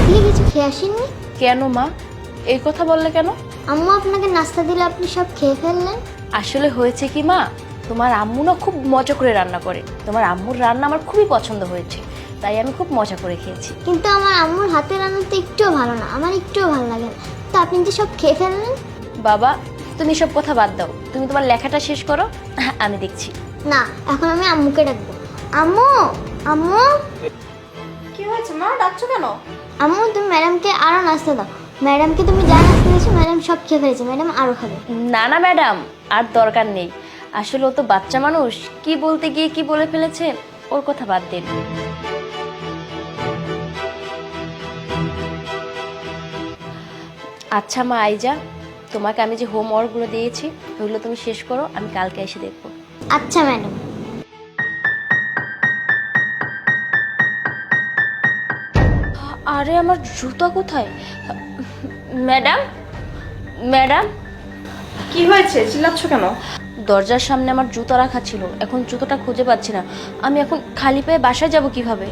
থেকে কিছু খেয়ে আসেননি? কেন মা, এই কথা বললে কেন? আম্মু আপনাকে নাস্তা দিলে আপনি সব খেয়ে ফেললেন। আসলে হয়েছে কি মা, তোমার আম্মু না খুব মজা করে রান্না করে। তোমার আম্মুর রান্না আমার খুবই পছন্দ হয়েছে, তাই আমি খুব মজা করে খেয়েছি। কিন্তু আমার আম্মুর হাতের রান্না তো একটুও ভালো না, আমার একটুও ভালো লাগে না। তো আপনি তো সব খেয়ে ফেললেন। বাবা, তুমি সব কথা বাদ দাও, তুমি তোমার লেখাটা শেষ করো, আমি দেখছি। না, এখন আমি আম্মুকে ডাকবো। আম্মু, আম্মু, কি হয়েছে মা, ডাকছো কেন? আম্মু তুমি ম্যাডামকে আরো নাস্তা দাও। ম্যাডামকে তুমি যা নাস্তা দিয়েছো ম্যাডাম সব খেয়ে ফেলেছে, ম্যাডাম আরো খাবে। না না ম্যাডাম, আর দরকার নেই। আসলে ও তো বাচ্চা মানুষ, কি বলতে গিয়ে কি বলে ফেলেছে, ওর কথা বাদ দিন। আচ্ছা মা আইজা, তোমাকে আমি যে হোমওয়ার্কগুলো দিয়েছি ওগুলো তুমি শেষ করো, আমি কালকে এসে দেখবো। আচ্ছা ম্যাডাম। আরে আমার জুতা কোথায়? ম্যাডাম, ম্যাডাম, কি হয়েছে, চিল্লাচ্ছ কেন? দরজার সামনে আমার জুতা রাখা ছিল, এখন জুতোটা খুঁজে পাচ্ছি না। আমি এখন খালি পায়ে বাসায় যাব কিভাবে?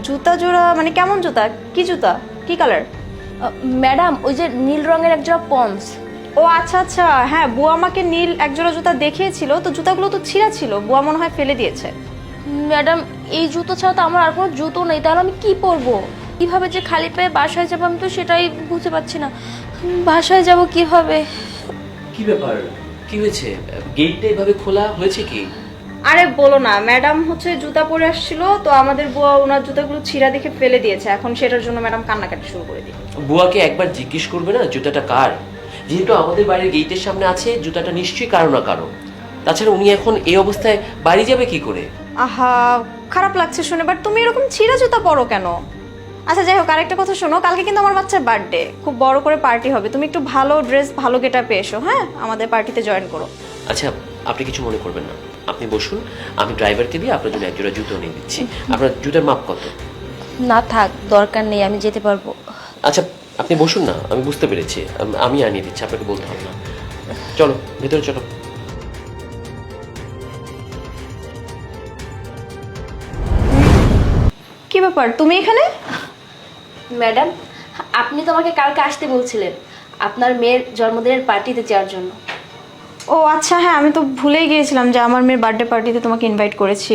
জুতা জোড়া মানে কেমন জুতা? কি জুতা, কি কালার? ম্যাডাম, ওই যে নীল রঙের একজোড়া পন্স। ও আচ্ছা আচ্ছা, হ্যাঁ বুয়া আমাকে নীল একজোড়া জুতা দেখিয়েছিল, তো জুতাগুলো তো ছিঁড়া ছিল, বুয়া মনে হয় ফেলে দিয়েছে। ম্যাডাম, এই জুতো ছাড়া তো আমার আর কোনো জুতো নেই, তাহলে আমি কি পরবো? কিভাবে যে খালি পায়ে বাসায় যাবো আমি তো সেটাই বুঝতে পারছি না। বাসায় যাব কিভাবে? কি ব্যাপার, কি হয়েছে? গেটটা এভাবে খোলা হয়েছে কি? আরে বলো না, ম্যাডাম হচ্ছে জুতা পরে আসছিল, তো আমাদের বুয়া ওনার জুতাগুলো ছিঁড়া দেখে ফেলে দিয়েছে, এখন সেটার জন্য ম্যাডাম কান্নাকাটি শুরু করে দিই। বুয়াকে একবার জিজ্ঞেস করবে না জুতাটা কার? যেহেতু আমাদের বাড়ির গেটের সামনে আছে, জুতাটা নিশ্চয়ই কারো না কারো। তাছাড়া উনি এখন এই অবস্থায় বাড়ি যাবে কি করে? আহা, খারাপ লাগছে শুনে, বাট তুমি এরকম ছিঁড়া জুতা পরো কেন? আচ্ছা যাই হোক, আরেকটা কথা শোনো, কালকে কিন্তু আমার বাচ্চার বার্থডে, খুব বড় করে পার্টি হবে, তুমি একটু ভালো ড্রেস ভালো গেটআপে এসো, হ্যাঁ আমাদের পার্টিতে জয়েন করো। আচ্ছা, আপনি কিছু মনে করবেন না, আপনি বসুন, আমি ড্রাইভারকে দিয়ে আপনার জন্য একজোড়া জুতো নিয়ে দিচ্ছি। আপনার জুতার মাপ কত? না থাক, দরকার নেই, আমি যেতে পারবো। আচ্ছা আপনি বসুন না, আমি বুঝতে পেরেছি, আমি আনিয়ে দিচ্ছি, আপনাকে বলতে হবে না। চলো ভেতরে চলো। কি ব্যাপার, তুমি এখানে? ম্যাডাম, আপনি তো আমাকে কালকে আসতে বলছিলেন আপনার মেয়ের জন্মদিনের পার্টিতে যাওয়ার জন্য। ও আচ্ছা হ্যাঁ, আমি তো ভুলেই গিয়েছিলাম যে আমার মেয়ের বার্থডে পার্টিতে তোমাকে ইনভাইট করেছি।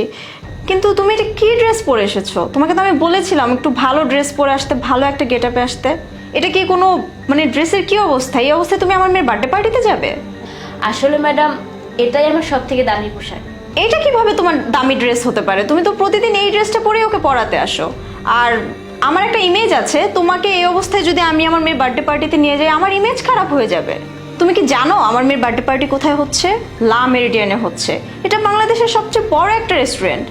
কিন্তু তুমি এটা কি ড্রেস পরে এসেছো? তোমাকে তো আমি বলেছিলাম একটু ভালো ড্রেস পরে আসতে, ভালো একটা গেটআপে আসতে। এটা কি কোনো মানে ড্রেসের কি অবস্থা? এই অবস্থায় তুমি আমার মেয়ের বার্থডে পার্টিতে যাবে? আসলে ম্যাডাম, এটাই আমার সব থেকে দামি পোশাক। এইটা কিভাবে তোমার দামি ড্রেস হতে পারে? তুমি তো প্রতিদিন এই ড্রেসটা পরে ওকে পড়াতে আসো। আর আমার একটা ইমেজ আছে, তোমাকে এই অবস্থায় যদি আমি আমার মেয়ের বার্থডে পার্টিতে নিয়ে যাই, আমার ইমেজ খারাপ হয়ে যাবে। তুমি কি জানো আমার মেয়ের বার্থডে পার্টি কোথায় হচ্ছে? লা মেরিডিয়ানে হচ্ছে। এটা বাংলাদেশের সবচেয়ে বড় একটা রেস্টুরেন্ট।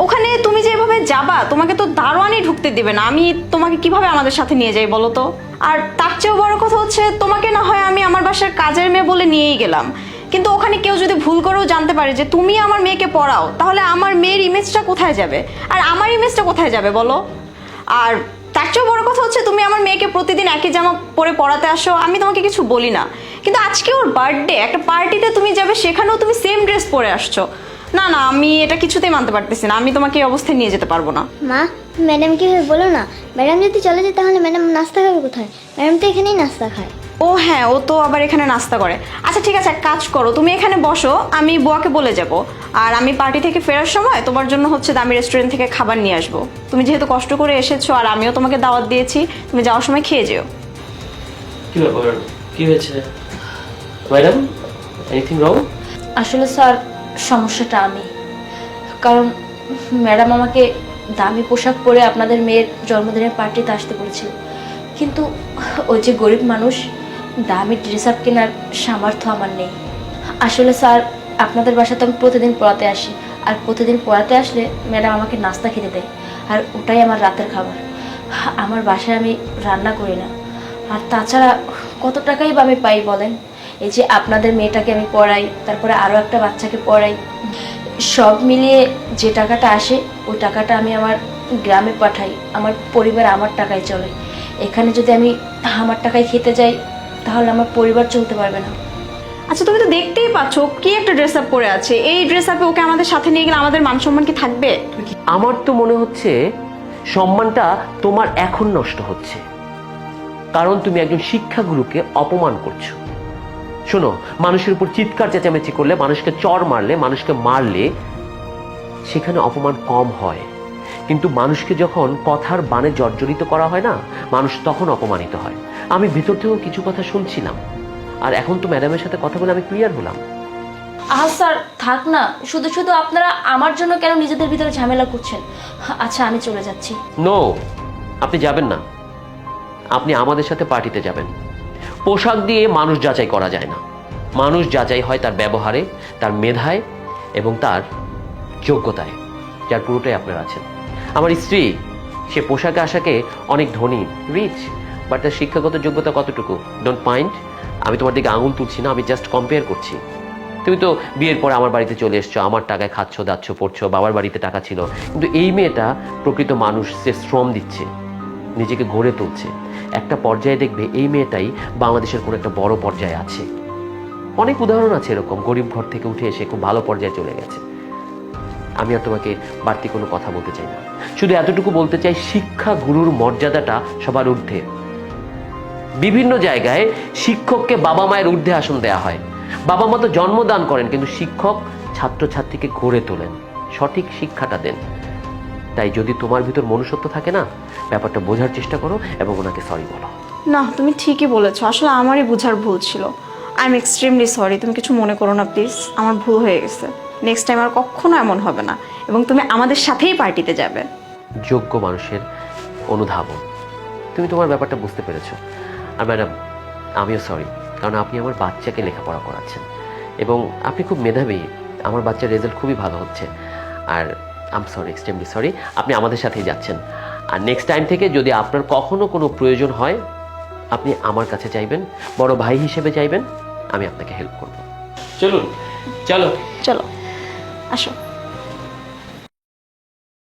ওখানে তুমি যেভাবে যাবা, তোমাকে তো দারোয়ানই ঢুকতে দিবে না। আমি তোমাকে কিভাবে আমাদের সাথে নিয়ে যাই বলো তো? আর তার চেয়েও বড় কথা হচ্ছে, তোমাকে না হয় আমি আমার বাসার কাজের মেয়ে বলে নিয়েই গেলাম, কিন্তু ওখানে কেউ যদি ভুল করেও জানতে পারে যে তুমি আমার মেয়েকে পড়াও, তাহলে আমার মেয়ের ইমেজটা কোথায় যাবে? আর আমার ইমেজটা কোথায় যাবে বলো? আর তার চেয়েও বড় কথা হচ্ছে, তুমি আমার মেয়েকে প্রতিদিন একই জামা পরে পড়াতে আসো, আমি তোমাকে কিছু বলি না, কিন্তু আজকে ওর বার্থডে, একটা পার্টিতে তুমি যাবে, সেখানেও তুমি সেম ড্রেস পরে আসছো। না না, আমি এটা কিছুতেই মানতে পারতেছি না, আমি তোমাকে এই অবস্থায় নিয়ে যেতে পারবো না। মা, ম্যাডাম কিভাবে বলো না? ম্যাডাম যদি চলে যায় তাহলে ম্যাডাম নাস্তা খাবে কোথায়? ম্যাডাম তো এখানেই নাস্তা খায়। ও হ্যাঁ, ও তো আবার এখানে নাস্তা করে। আচ্ছা ঠিক আছে, এক কাজ করো, তুমি এখানে বসো, আমি বুয়াকে বলে যাব। আর আমি পার্টি থেকে ফেরার সময় তোমার জন্য হচ্ছে দামি রেস্টুরেন্ট থেকে খাবার নিয়ে আসবো। তুমি যেহেতু কষ্ট করে এসেছো আর আমিও তোমাকে দাওয়াত দিয়েছি, তুমি যাওয়ার সময় খেয়ে যেও। কি ব্যাপার, কি হয়েছে ম্যাডাম? Anything wrong? আসলে স্যার, সমস্যাটা আমি, কারণ ম্যাডাম আমাকে দামি পোশাক পরে আপনাদের মেয়ের জন্মদিনের পার্টিতে আসতে বলেছিল, কিন্তু ওই যে গরিব মানুষ, দামি ড্রেস আপ কেনার সামর্থ্য আমার নেই। আসলে স্যার, আপনাদের বাসাতে আমি প্রতিদিন পড়াতে আসি, আর প্রতিদিন পড়াতে আসলে ম্যাডাম আমাকে নাস্তা খেতে দেয়, আর ওটাই আমার রাতের খাবার। আমার বাসায় আমি রান্না করি না, আর তাছাড়া কত টাকাই বা আমি পাই বলেন? এই যে আপনাদের মেয়েটাকে আমি পড়াই, তারপরে আরও একটা বাচ্চাকে পড়াই, সব মিলিয়ে যে টাকাটা আসে ওই টাকাটা আমি আমার গ্রামে পাঠাই, আমার পরিবার আমার টাকায় চলে। এখানে যদি আমি আমার টাকায় খেতে যাই তাহলে আমার পরিবার চলতে পারবে না। আচ্ছা তুমি তো দেখতেই পাচ্ছ কি একটা ড্রেস আপ পরে আছে, এই ড্রেস আপে ওকে আমাদের সাথে নিয়ে গেলে আমাদের মান সম্মান কি থাকবে? আমার তো মনে হচ্ছে সম্মানটা তোমার এখন নষ্ট হচ্ছে। কারণ তুমি একজন শিক্ষাগুরুকে অপমান করছো। শোনো, মানুষের উপর চিৎকার চেঁচামেচি করলে, মানুষকে চড় মারলে, মানুষকে মারলে সেখানে অপমান কম হয়, কিন্তু মানুষকে যখন কথার বাণে জর্জরিত করা হয় না, মানুষ তখন অপমানিত হয়। আমি ভিতর থেকেও কিছু কথা শুনছিলাম, আর এখন তো ম্যাডামের সাথে কথা বলে আমি ক্লিয়ার হলাম। স্যার থাক না, শুধু শুধু আপনারা আমার জন্য কেন নিজেদের ভিতরে ঝামেলা করছেন? আচ্ছা আমি চলে যাচ্ছি। নো, আপনি যাবেন না। আপনি আমাদের সাথে পার্টিতে যাবেন। পোশাক দিয়ে মানুষ যাচাই করা যায় না, মানুষ যাচাই হয় তার ব্যবহারে, তার মেধায় এবং তার যোগ্যতায়, যার পুরোটাই আপনারা আছেন। আমার স্ত্রী, সে পোশাকে আশাকে অনেক ধনী, রিচ, বাট তার শিক্ষাগত যোগ্যতা কতটুকু? ডোন্ট মাইন্ড, আমি তোমার দিকে আঙুল তুলছি না, আমি জাস্ট কম্পেয়ার করছি। তুমি তো বিয়ের পরে আমার বাড়িতে চলে এসছো, আমার টাকায় খাচ্ছ, দাচ্ছ, পড়ছো, বাবার বাড়িতে টাকা ছিল, কিন্তু এই মেয়েটা প্রকৃত মানুষ, সে শ্রম দিচ্ছে, নিজেকে গড়ে তুলছে। একটা পর্যায়ে দেখবে এই মেয়েটাই বাংলাদেশের কোনো একটা বড় পর্যায়ে আছে। অনেক উদাহরণ আছে এরকম, গরিব ঘর থেকে উঠে এসে খুব ভালো পর্যায়ে চলে গেছে। আমি আর তোমাকে বাড়তি কোনো কথা বলতে চাই না, শুধু এতটুকু বলতে চাই, শিক্ষা গুরুর মর্যাদাটা সবার ঊর্ধ্বে। বিভিন্ন জায়গায় শিক্ষককে বাবা মায়ের ঊর্ধ্বে আসন দেয়া হয়। বাবা মা তো জন্মদান করেন, কিন্তু শিক্ষক ছাত্রছাত্রীকে গড়ে তোলেন, সঠিক শিক্ষাটা দেন। তাই যদি তোমার ভিতর মনুষ্যত্ব থাকে না, ব্যাপারটা বোঝার চেষ্টা করো এবং ওনাকে সরি বলো। না, তুমি ঠিকই বলেছো, আসলে আমারই বোঝার ভুল ছিল। আই এম এক্সট্রিমলি সরি, তুমি কিছু মনে করো না প্লিজ, আমার ভুল হয়ে গেছে। নেক্সট টাইম আর কখনো এমন হবে না, এবং তুমি আমাদের সাথেই পার্টিতে যাবে। যোগ্য মানুষের অনুধাবন। তুমি তোমার ব্যাপারটা বুঝতে পেরেছো। আর ম্যাডাম, আমিও সরি, কারণ আপনি আমার বাচ্চাকে লেখাপড়া করাচ্ছেন এবং আপনি খুব মেধাবী, আমার বাচ্চার রেজাল্ট খুবই ভালো হচ্ছে। আর আম সরি, এক্সট্রিমলি সরি, আপনি আমাদের সাথেই যাচ্ছেন। আর নেক্সট টাইম থেকে যদি আপনার কখনো কোনো প্রয়োজন হয়, আপনি আমার কাছে চাইবেন, বড় ভাই হিসেবে চাইবেন, আমি আপনাকে হেল্প করব। চলুন, চলো চলো, আসো।